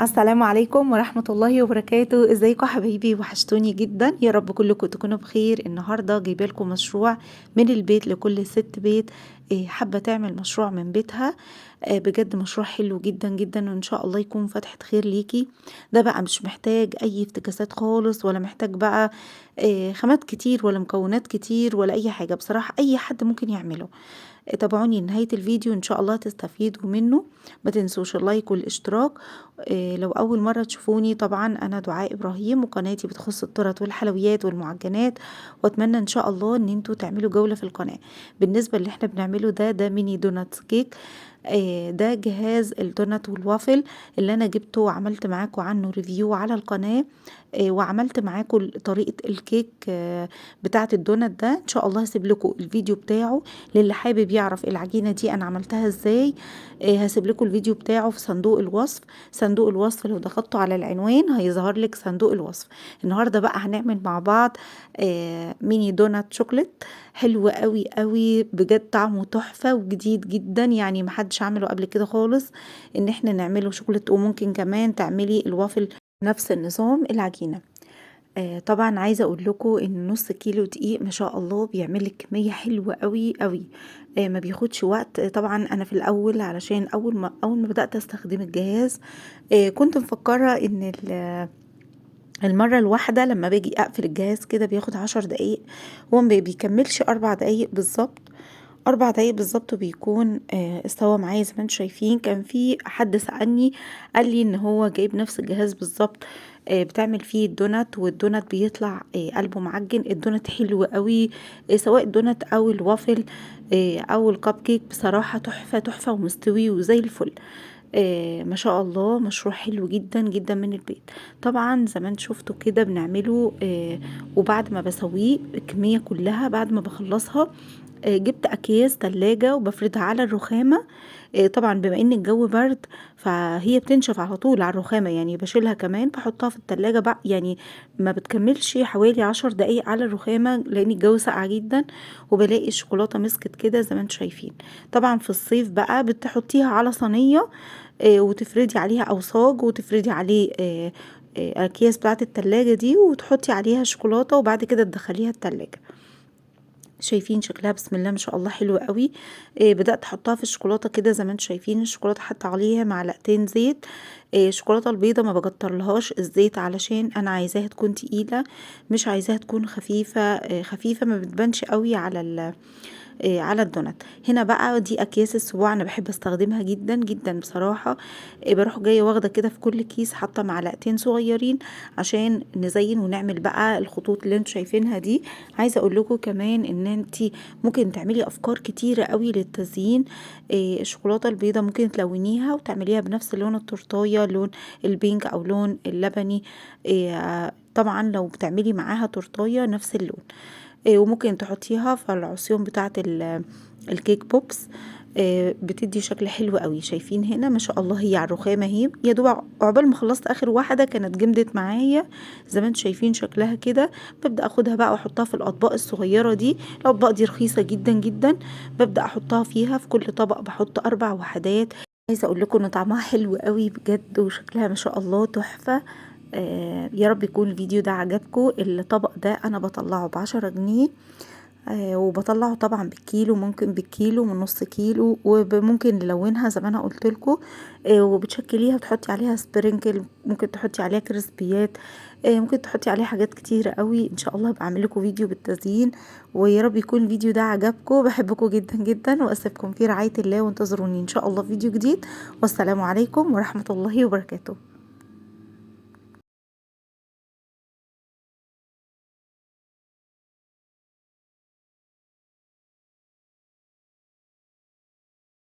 السلام عليكم ورحمة الله وبركاته. ازيكم حبايبي؟ وحشتوني جدا، يا رب كلكم تكونوا بخير. النهاردة جايبه لكم مشروع من البيت لكل ست بيت حابة تعمل مشروع من بيتها. بجد مشروع حلو جدا جدا، وان شاء الله يكون فتحة خير ليكي. ده بقى مش محتاج اي افتكاسات خالص، ولا محتاج بقى خامات كتير ولا مكونات كتير ولا اي حاجة. بصراحة اي حد ممكن يعمله. تابعوني لنهاية الفيديو ان شاء الله تستفيدوا منه. ما تنسوش اللايك والاشتراك. لو اول مرة تشوفوني، طبعا انا دعاء ابراهيم، وقناتي بتخص التورت والحلويات والمعجنات. واتمنى ان شاء الله ان انتوا تعملوا جولة في القناة. بالنسبة اللي احنا بنعمله ده ميني دونات كيك. ده جهاز الدونات والوافل اللي انا جبته وعملت معاكم عنه ريفيو على القناة. وعملت معاكم طريقة الكيك بتاعة الدونات ده. ان شاء الله هسيب لكم الفيديو بتاعه للي حابب يعرف العجينة دي انا عملتها ازاي. هسيب لكم الفيديو بتاعه في صندوق الوصف. صندوق الوصف لو ضغطتوا على العنوان هيظهر لك صندوق الوصف. النهاردة بقى هنعمل مع بعض ميني دونات شوكليت. حلو قوي قوي بجد، طعمه تحفة وجديد جدا، يعني محدش عمله قبل كده خالص ان احنا نعمله شوكليت. وممكن كمان تعملي الوافل نفس النظام العجينة. طبعا عايزه اقول لكم ان نص كيلو دقيق ما شاء الله بيعمل لك كميه حلوه قوي قوي. ما بياخدش وقت. طبعا انا في الاول علشان اول ما بدات استخدم الجهاز كنت مفكره ان المره الواحده لما باجي اقفل الجهاز كده بياخد 10 دقايق. هو ما بيكملش 4 دقايق بالظبط. 4 دقايق بالظبط بيكون استوى معايا. زي ما انتم شايفين، كان في حد سألني قال لي ان هو جايب نفس الجهاز بالظبط بتعمل فيه الدونات، والدونات بيطلع قلبه معجن. الدونات حلو قوي. سواء الدونات او الوافل او الكب كيك، بصراحة تحفة تحفة ومستوي وزي الفل. ما شاء الله مشروع حلو جدا جدا من البيت. طبعا زي ما انتم شفتوا كده بنعمله. وبعد ما بسويه الكمية كلها بعد ما بخلصها جبت اكياس تلاجة وبفردها على الرخامة. طبعا بما ان الجو برد فهي بتنشف على طول على الرخامة، يعني بشيلها كمان بحطها في التلاجة بقى، يعني ما بتكملش حوالي 10 دقايق على الرخامة لان الجو ساقع جدا. وبلاقي الشوكولاتة مسكت كده زي ما انتم شايفين. طبعا في الصيف بقى بتحطيها على صينية وتفردي عليها او صاج وتفردي عليه اكياس بتاعة التلاجة دي، وتحطي عليها شوكولاتة وبعد كده تدخليها التلاجة. شايفين شكلها بسم الله ما شاء الله حلو قوي. بدأت احطها في الشوكولاتة كده زي ما انتم شايفين. الشوكولاتة حط عليها معلقتين زيت. الشوكولاتة البيضة ما بكترلهاش الزيت علشان انا عايزاها تكون تقيلة، مش عايزاها تكون خفيفة. خفيفة ما بتبانش قوي على الدونات. هنا بقى دي اكياس السبوع، انا بحب استخدمها جدا جدا بصراحة. بروح جاية واخدة كده في كل كيس حاطة معلقتين صغيرين عشان نزين ونعمل بقى الخطوط اللي انتوا شايفينها دي. عايزة اقول لكم كمان ان انتي ممكن تعملي افكار كتيرة قوي للتزيين. الشوكولاتة البيضة ممكن تلونيها وتعمليها بنفس لون التورتاية، لون البينك او لون اللبني. طبعا لو بتعملي معاها تورتاية نفس اللون. وممكن تحطيها في العصيان بتاعة الكيك بوبس. بتدي شكل حلو قوي. شايفين هنا ما شاء الله هي على الرخامه اهي، يا دوب عقبال ما خلصت اخر واحده كانت جمدت معايا زي ما انتم شايفين شكلها كده. ببدا اخدها بقى واحطها في الاطباق الصغيره دي. الاطباق دي رخيصه جدا جدا. ببدا احطها فيها، في كل طبق بحط 4 وحدات. عايزه اقول لكم ان طعمها حلو قوي بجد، وشكلها ما شاء الله تحفه. يا رب يكون الفيديو ده عجبكم. الطبق ده انا بطلعه ب10 جنيه. وبطلعه طبعا بالكيلو، ممكن بالكيلو من نص كيلو، وممكن نلونها زي ما انا قلت لكم. وبتشكليها وتحطي عليها سبرينكل، ممكن تحطي عليها كريسبيات. ممكن تحطي عليها حاجات كتيرة قوي. ان شاء الله بعمل لكم فيديو بالتزيين. ويا رب يكون الفيديو ده عجبكم. بحبكم جدا جدا واسيبكم في رعاية الله، وانتظروني ان شاء الله في فيديو جديد. والسلام عليكم ورحمة الله وبركاته.